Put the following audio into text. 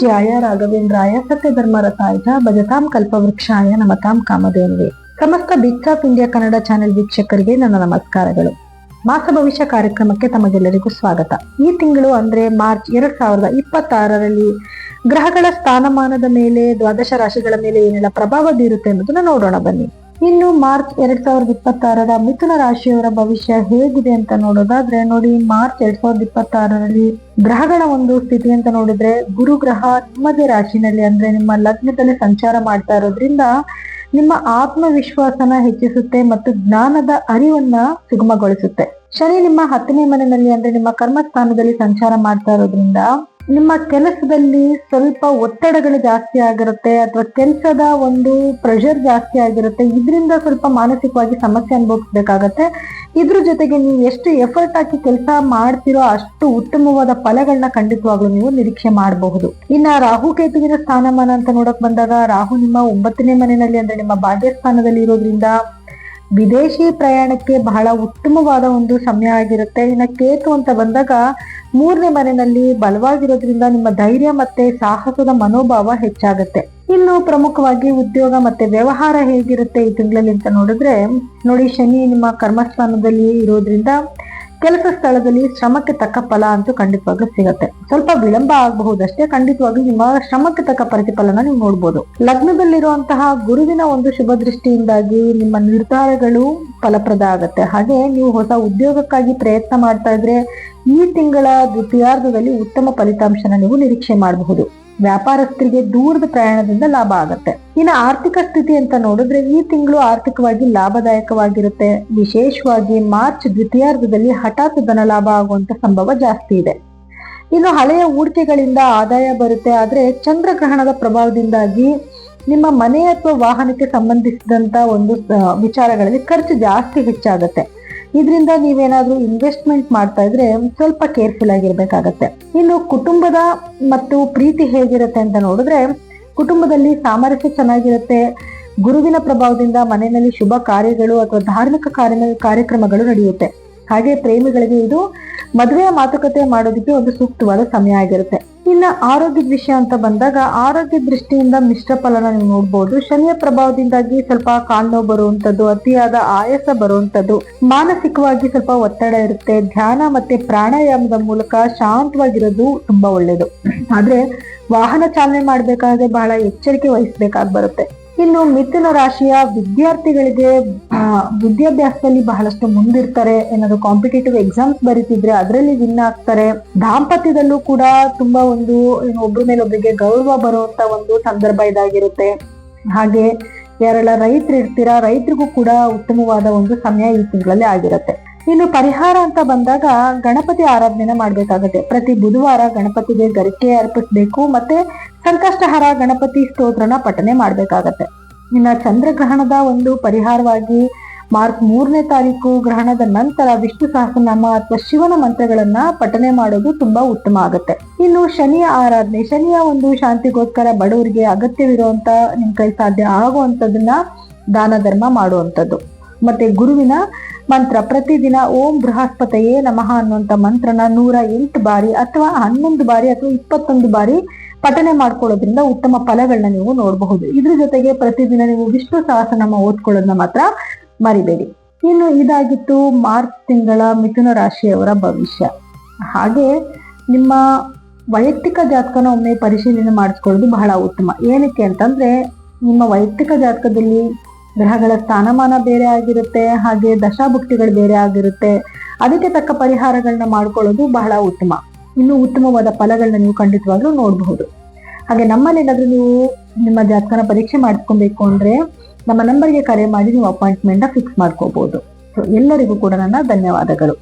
ಪೂಜ್ಯಾಯ ರಾಘವೇಂದ್ರಾಯ ಸತ್ಯಧರ್ಮರತಾಯ ಭಜತಾಂ ಕಲ್ಪವೃಕ್ಷಾಯ ನಮತಾಂ ಕಾಮಧೇನುವೆ. ಸಮಸ್ತ ಬಿಗ್ಸ್ ಆಫ್ ಇಂಡಿಯಾ ಕನ್ನಡ ಚಾನೆಲ್ ವೀಕ್ಷಕರಿಗೆ ನನ್ನ ನಮಸ್ಕಾರಗಳು. ಮಾಸ ಭವಿಷ್ಯ ಕಾರ್ಯಕ್ರಮಕ್ಕೆ ತಮಗೆಲ್ಲರಿಗೂ ಸ್ವಾಗತ. ಈ ತಿಂಗಳು ಅಂದ್ರೆ ಮಾರ್ಚ್ 2026ರಲ್ಲಿ ಗ್ರಹಗಳ ಸ್ಥಾನಮಾನದ ಮೇಲೆ, ದ್ವಾದಶ ರಾಶಿಗಳ ಮೇಲೆ ಏನೆಲ್ಲ ಪ್ರಭಾವ ಬೀರುತ್ತೆ ಅನ್ನೋದನ್ನ ನೋಡೋಣ ಬನ್ನಿ. ಇನ್ನು ಮಾರ್ಚ್ 2026ರ ಮಿಥುನ ರಾಶಿಯವರ ಭವಿಷ್ಯ ಹೇಗಿದೆ ಅಂತ ನೋಡೋದಾದ್ರೆ ನೋಡಿ, ಮಾರ್ಚ್ 2026ರಲ್ಲಿ ಗ್ರಹಗಳ ಒಂದು ಸ್ಥಿತಿ ಅಂತ ನೋಡಿದ್ರೆ, ಗುರು ಗ್ರಹ ನಿಮ್ಮದೇ ರಾಶಿನಲ್ಲಿ ಅಂದ್ರೆ ನಿಮ್ಮ ಲಗ್ನದಲ್ಲಿ ಸಂಚಾರ ಮಾಡ್ತಾ ಇರೋದ್ರಿಂದ ನಿಮ್ಮ ಆತ್ಮವಿಶ್ವಾಸನ ಹೆಚ್ಚಿಸುತ್ತೆ ಮತ್ತು ಜ್ಞಾನದ ಅರಿವನ್ನ ಸುಗಮಗೊಳಿಸುತ್ತೆ. ಶನಿ ನಿಮ್ಮ 10ನೇ ಮನೆಯಲ್ಲಿ ಅಂದ್ರೆ ನಿಮ್ಮ ಕರ್ಮಸ್ಥಾನದಲ್ಲಿ ಸಂಚಾರ ಮಾಡ್ತಾ ಇರೋದ್ರಿಂದ ನಿಮ್ಮ ಕೆಲಸದಲ್ಲಿ ಸ್ವಲ್ಪ ಒತ್ತಡಗಳು ಜಾಸ್ತಿ ಆಗಿರುತ್ತೆ ಅಥವಾ ಕೆಲಸದ ಒಂದು ಪ್ರೆಷರ್ ಜಾಸ್ತಿ ಆಗಿರುತ್ತೆ. ಇದರಿಂದ ಸ್ವಲ್ಪ ಮಾನಸಿಕವಾಗಿ ಸಮಸ್ಯೆ ಅನುಭವಿಸ್ಬೇಕಾಗತ್ತೆ. ಇದ್ರ ಜೊತೆಗೆ ನೀವು ಎಷ್ಟು ಎಫರ್ಟ್ ಹಾಕಿ ಕೆಲಸ ಮಾಡ್ತಿರೋ ಅಷ್ಟು ಉತ್ತಮವಾದ ಫಲಗಳನ್ನ ಖಂಡಿತವಾಗ್ಲೂ ನೀವು ನಿರೀಕ್ಷೆ ಮಾಡಬಹುದು. ಇನ್ನ ರಾಹು ಕೇತುವಿನ ಸ್ಥಾನಮಾನ ಅಂತ ನೋಡಕ್ ಬಂದಾಗ, ರಾಹು ನಿಮ್ಮ 9ನೇ ಮನೆಯಲ್ಲಿ ಅಂದ್ರೆ ನಿಮ್ಮ ಭಾಗ್ಯಸ್ಥಾನದಲ್ಲಿ ಇರೋದ್ರಿಂದ ವಿದೇಶಿ ಪ್ರಯಾಣಕ್ಕೆ ಬಹಳ ಉತ್ತಮವಾದ ಒಂದು ಸಮಯ ಆಗಿರುತ್ತೆ. ಇನ್ನ ಕೇತು ಅಂತ ಬಂದಾಗ 3ನೇ ಮನೆಯಲ್ಲಿ ಬಲವಾಗಿರೋದ್ರಿಂದ ನಿಮ್ಮ ಧೈರ್ಯ ಮತ್ತೆ ಸಾಹಸದ ಮನೋಭಾವ ಹೆಚ್ಚಾಗುತ್ತೆ. ಇನ್ನು ಪ್ರಮುಖವಾಗಿ ಉದ್ಯೋಗ ಮತ್ತೆ ವ್ಯವಹಾರ ಹೇಗಿರುತ್ತೆ ಈ ತಿಂಗಳಲ್ಲಿ ಅಂತ ನೋಡಿದ್ರೆ ನೋಡಿ, ಶನಿ ನಿಮ್ಮ ಕರ್ಮಸ್ಥಾನದಲ್ಲಿ ಇರೋದ್ರಿಂದ ಕೆಲಸ ಸ್ಥಳದಲ್ಲಿ ಶ್ರಮಕ್ಕೆ ತಕ್ಕ ಫಲ ಅಂತೂ ಖಂಡಿತವಾಗ್ಲೂ ಸಿಗತ್ತೆ. ಸ್ವಲ್ಪ ವಿಳಂಬ ಆಗಬಹುದಷ್ಟೇ, ಖಂಡಿತವಾಗ್ಲೂ ನಿಮ್ಮ ಶ್ರಮಕ್ಕೆ ತಕ್ಕ ಪ್ರತಿಫಲನ ನೀವು ನೋಡ್ಬೋದು. ಲಗ್ನದಲ್ಲಿರುವಂತಹ ಗುರುವಿನ ಒಂದು ಶುಭ ದೃಷ್ಟಿಯಿಂದಾಗಿ ನಿಮ್ಮ ನಿರ್ಧಾರಗಳು ಫಲಪ್ರದ ಆಗತ್ತೆ. ಹಾಗೆ ನೀವು ಹೊಸ ಉದ್ಯೋಗಕ್ಕಾಗಿ ಪ್ರಯತ್ನ ಮಾಡ್ತಾ ಇದ್ರೆ ಈ ತಿಂಗಳ ದ್ವಿತೀಯಾರ್ಧದಲ್ಲಿ ಉತ್ತಮ ಫಲಿತಾಂಶನ ನೀವು ನಿರೀಕ್ಷೆ ಮಾಡಬಹುದು. ವ್ಯಾಪಾರಸ್ಥರಿಗೆ ದೂರದ ಪ್ರಯಾಣದಿಂದ ಲಾಭ ಆಗತ್ತೆ. ಇನ್ನು ಆರ್ಥಿಕ ಸ್ಥಿತಿ ಅಂತ ನೋಡಿದ್ರೆ ಈ ತಿಂಗಳು ಆರ್ಥಿಕವಾಗಿ ಲಾಭದಾಯಕವಾಗಿರುತ್ತೆ. ವಿಶೇಷವಾಗಿ ಮಾರ್ಚ್ ದ್ವಿತೀಯಾರ್ಧದಲ್ಲಿ ಹಠಾತ್ ಧನ ಲಾಭ ಆಗುವಂತ ಸಂಭವ ಜಾಸ್ತಿ ಇದೆ. ಇನ್ನು ಹಳೆಯ ಹೂಡಿಕೆಗಳಿಂದ ಆದಾಯ ಬರುತ್ತೆ. ಆದ್ರೆ ಚಂದ್ರಗ್ರಹಣದ ಪ್ರಭಾವದಿಂದಾಗಿ ನಿಮ್ಮ ಮನೆ ಅಥವಾ ವಾಹನಕ್ಕೆ ಸಂಬಂಧಿಸಿದಂತ ಒಂದು ವಿಚಾರಗಳಲ್ಲಿ ಖರ್ಚು ಜಾಸ್ತಿ ಹೆಚ್ಚಾಗತ್ತೆ. ಇದರಿಂದ ನೀವೇನಾದ್ರೂ ಇನ್ವೆಸ್ಟ್ಮೆಂಟ್ ಮಾಡ್ತಾ ಇದ್ರೆ ಸ್ವಲ್ಪ ಕೇರ್ಫುಲ್ ಆಗಿರ್ಬೇಕಾಗತ್ತೆ. ಇನ್ನು ಕುಟುಂಬದ ಮತ್ತು ಪ್ರೀತಿ ಹೇಗಿರುತ್ತೆ ಅಂತ ನೋಡಿದ್ರೆ, ಕುಟುಂಬದಲ್ಲಿ ಸಾಮರಸ್ಯ ಚೆನ್ನಾಗಿರುತ್ತೆ. ಗುರುವಿನ ಪ್ರಭಾವದಿಂದ ಮನೆಯಲ್ಲಿ ಶುಭ ಕಾರ್ಯಗಳು ಅಥವಾ ಧಾರ್ಮಿಕ ಕಾರ್ಯಕ್ರಮಗಳು ನಡೆಯುತ್ತೆ. ಹಾಗೆ ಪ್ರೇಮಿಗಳಿಗೆ ಇದು ಮದುವೆಯ ಮಾತುಕತೆ ಮಾಡೋದಕ್ಕೆ ಒಂದು ಸೂಕ್ತವಾದ ಸಮಯ ಆಗಿರುತ್ತೆ. ಇನ್ನ ಆರೋಗ್ಯದ ವಿಷಯ ಅಂತ ಬಂದಾಗ, ಆರೋಗ್ಯ ದೃಷ್ಟಿಯಿಂದ ಮಿಶ್ರ ಫಲನ ನೀವು ನೋಡ್ಬೋದು. ಶನಿಯ ಪ್ರಭಾವದಿಂದಾಗಿ ಸ್ವಲ್ಪ ಕಾಲ್ನೋವು ಬರುವಂತದ್ದು, ಅತಿಯಾದ ಆಯಾಸ ಬರುವಂತದ್ದು, ಮಾನಸಿಕವಾಗಿ ಸ್ವಲ್ಪ ಒತ್ತಡ ಇರುತ್ತೆ. ಧ್ಯಾನ ಮತ್ತೆ ಪ್ರಾಣಾಯಾಮದ ಮೂಲಕ ಶಾಂತವಾಗಿರೋದು ತುಂಬಾ ಒಳ್ಳೇದು. ಆದ್ರೆ ವಾಹನ ಚಾಲನೆ ಮಾಡ್ಬೇಕಾದ್ರೆ ಬಹಳ ಎಚ್ಚರಿಕೆ ವಹಿಸ್ಬೇಕಾಗಿ ಬರುತ್ತೆ. ಇನ್ನು ಮಿಥುನ ರಾಶಿಯ ವಿದ್ಯಾರ್ಥಿಗಳಿಗೆ ವಿದ್ಯಾಭ್ಯಾಸದಲ್ಲಿ ಬಹಳಷ್ಟು ಮುಂದಿರ್ತಾರೆ. ಏನಾದ್ರು ಕಾಂಪಿಟೇಟಿವ್ ಎಕ್ಸಾಮ್ಸ್ ಬರೀತಿದ್ರೆ ಅದರಲ್ಲಿ ವಿನ್ ಆಗ್ತಾರೆ. ದಾಂಪತ್ಯದಲ್ಲೂ ಕೂಡ ತುಂಬಾ ಒಂದು ಒಬ್ಬರ ಮೇಲೆ ಒಬ್ಬರಿಗೆ ಗೌರವ ಬರುವಂತ ಒಂದು ಸಂದರ್ಭ ಇದಾಗಿರುತ್ತೆ. ಹಾಗೆ ಯಾರೆಲ್ಲ ರೈತರು ಇರ್ತೀರಾ, ರೈತರಿಗೂ ಕೂಡ ಉತ್ತಮವಾದ ಒಂದು ಸಮಯ ಈ ತಿಂಗಳಲ್ಲಿ ಆಗಿರುತ್ತೆ. ಇನ್ನು ಪರಿಹಾರ ಅಂತ ಬಂದಾಗ ಗಣಪತಿ ಆರಾಧನೆ ಮಾಡ್ಬೇಕಾಗತ್ತೆ. ಪ್ರತಿ ಬುಧವಾರ ಗಣಪತಿಗೆ ಗರಿಕೆ ಅರ್ಪಿಸ್ಬೇಕು ಮತ್ತೆ ಸಂಕಷ್ಟಹರ ಗಣಪತಿ ಸ್ತೋತ್ರನ ಪಠನೆ ಮಾಡ್ಬೇಕಾಗತ್ತೆ. ಇನ್ನ ಚಂದ್ರಗ್ರಹಣದ ಒಂದು ಪರಿಹಾರವಾಗಿ ಮಾರ್ಚ್ 3ನೇ ತಾರೀಕು ಗ್ರಹಣದ ನಂತರ ವಿಷ್ಣು ಸಹಸ್ರನಾಮ ಅಥವಾ ಶಿವನ ಮಂತ್ರಗಳನ್ನ ಪಠನೆ ಮಾಡೋದು ತುಂಬಾ ಉತ್ತಮ ಆಗುತ್ತೆ. ಇನ್ನು ಶನಿಯ ಆರಾಧನೆ, ಶನಿಯ ಒಂದು ಶಾಂತಿಗೋಸ್ಕರ ಬಡವರಿಗೆ ಅಗತ್ಯವಿರುವಂತ ನಿಮ್ ಕೈ ಸಾಧ್ಯ ಆಗುವಂತದನ್ನ ದಾನ ಧರ್ಮ ಮಾಡುವಂಥದ್ದು. ಮತ್ತೆ ಗುರುವಿನ ಮಂತ್ರ ಪ್ರತಿದಿನ ಓಂ ಬೃಹಸ್ಪತಿಯೇ ನಮಃ ಅನ್ನುವಂತ ಮಂತ್ರನ 108 ಬಾರಿ ಅಥವಾ 11 ಬಾರಿ ಅಥವಾ 21 ಬಾರಿ ಪಠನೆ ಮಾಡ್ಕೊಳ್ಳೋದ್ರಿಂದ ಉತ್ತಮ ಫಲಗಳನ್ನ ನೀವು ನೋಡಬಹುದು. ಇದ್ರ ಜೊತೆಗೆ ಪ್ರತಿದಿನ ನೀವು ವಿಷ್ಣು ಸಹಸ್ರನಾಮ ಓದ್ಕೊಳ್ಳೋದನ್ನ ಮಾತ್ರ ಮರಿಬೇಡಿ. ಇನ್ನು ಇದಾಗಿತ್ತು ಮಾರ್ಚ್ ತಿಂಗಳ ಮಿಥುನ ರಾಶಿಯವರ ಭವಿಷ್ಯ. ಹಾಗೆ ನಿಮ್ಮ ವೈಯಕ್ತಿಕ ಜಾತಕನ ಒಮ್ಮೆ ಪರಿಶೀಲನೆ ಮಾಡಿಸ್ಕೊಳ್ಳೋದು ಬಹಳ ಉತ್ತಮ. ಏನಕ್ಕೆ ಅಂತಂದ್ರೆ ನಿಮ್ಮ ವೈಯಕ್ತಿಕ ಜಾತಕದಲ್ಲಿ ಗ್ರಹಗಳ ಸ್ಥಾನಮಾನ ಬೇರೆ ಆಗಿರುತ್ತೆ, ಹಾಗೆ ದಶಾಭುಕ್ತಿಗಳು ಬೇರೆ ಆಗಿರುತ್ತೆ. ಅದಕ್ಕೆ ತಕ್ಕ ಪರಿಹಾರಗಳನ್ನ ಮಾಡ್ಕೊಳ್ಳೋದು ಬಹಳ ಉತ್ತಮ. ಇನ್ನು ಉತ್ತಮವಾದ ಫಲಗಳನ್ನ ನೀವು ಖಂಡಿತವಾಗ್ಲೂ ನೋಡಬಹುದು. ಹಾಗೆ ನಮ್ಮಲ್ಲಿ ಏನಾದ್ರೂ ನೀವು ನಿಮ್ಮ ಜಾತಕನ ಪರೀಕ್ಷೆ ಮಾಡಿಸ್ಕೊಬೇಕು ಅಂದ್ರೆ ನಮ್ಮ ನಂಬರ್ಗೆ ಕರೆ ಮಾಡಿ ನೀವು ಅಪಾಯಿಂಟ್ಮೆಂಟ್ ಫಿಕ್ಸ್ ಮಾಡ್ಕೋಬಹುದು. ಸೊ ಎಲ್ಲರಿಗೂ ಕೂಡ ನನ್ನ ಧನ್ಯವಾದಗಳು.